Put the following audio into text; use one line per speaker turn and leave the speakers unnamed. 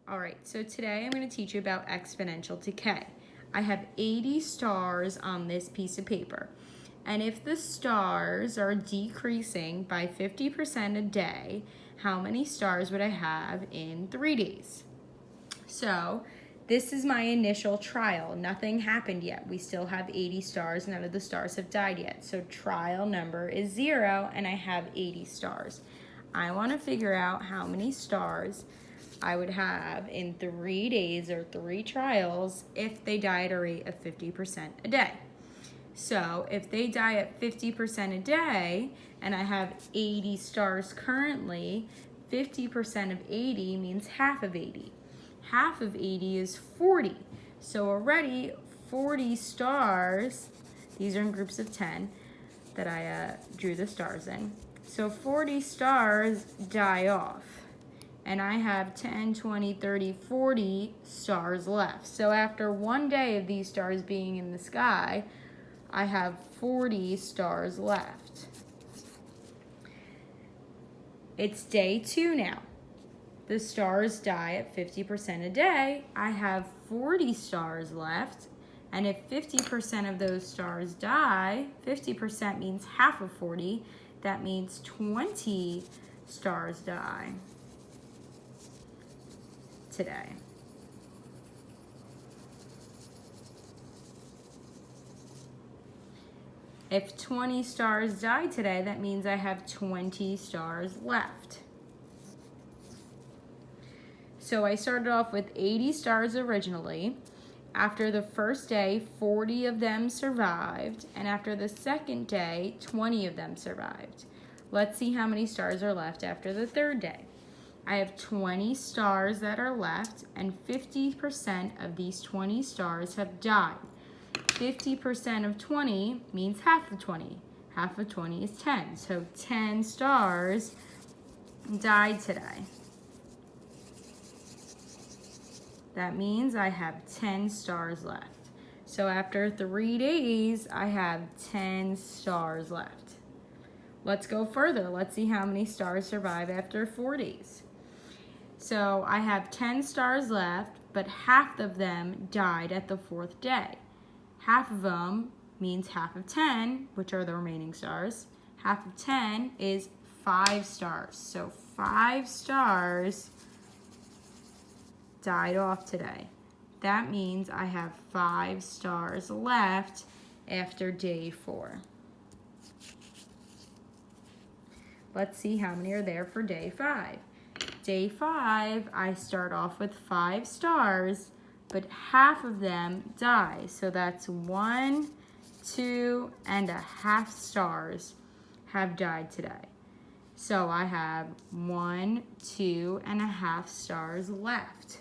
All right, so today I'm going to teach you about exponential decay. I have 80 stars on this piece of paper. And if the stars are decreasing by 50% a day, how many stars would I have in 3 days? So this is my initial trial. Nothing happened yet. We still have 80 stars. None of the stars have died yet. So trial number is 0 and I have 80 stars. I want to figure out how many stars I would have in 3 days or 3 trials if they die at a rate of 50% a day. So if they die at 50% a day and I have 80 stars currently, 50% of 80 means half of 80. Half of 80 is 40. So already 40 stars, these are in groups of 10 that I drew the stars in. So 40 stars die off. And I have 10, 20, 30, 40 stars left. So after 1 day of these stars being in the sky, I have 40 stars left. It's day 2 now. The stars die at 50% a day. I have 40 stars left. And if 50% of those stars die, 50% means half of 40. That means 20 stars die today. If 20 stars die today, that means I have 20 stars left. So I started off with 80 stars originally. After the first day, 40 of them survived. And after the second day, 20 of them survived. Let's see how many stars are left after the third day. I have 20 stars that are left, and 50% of these 20 stars have died. 50% of 20 means half of 20. Half of 20 is 10. So 10 stars died today. That means I have 10 stars left. So after 3 days, I have 10 stars left. Let's go further. Let's see how many stars survive after 4 days. So I have 10 stars left, but half of them died at the 4th day. Half of them means half of 10, which are the remaining stars. Half of 10 is 5 stars. So 5 stars died off today. That means I have 5 stars left after day 4. Let's see how many are there for day 5. Day 5, I start off with 5 stars, but half of them die. So that's 1, 2, and a half stars have died today. So I have 1, 2, and a half stars left.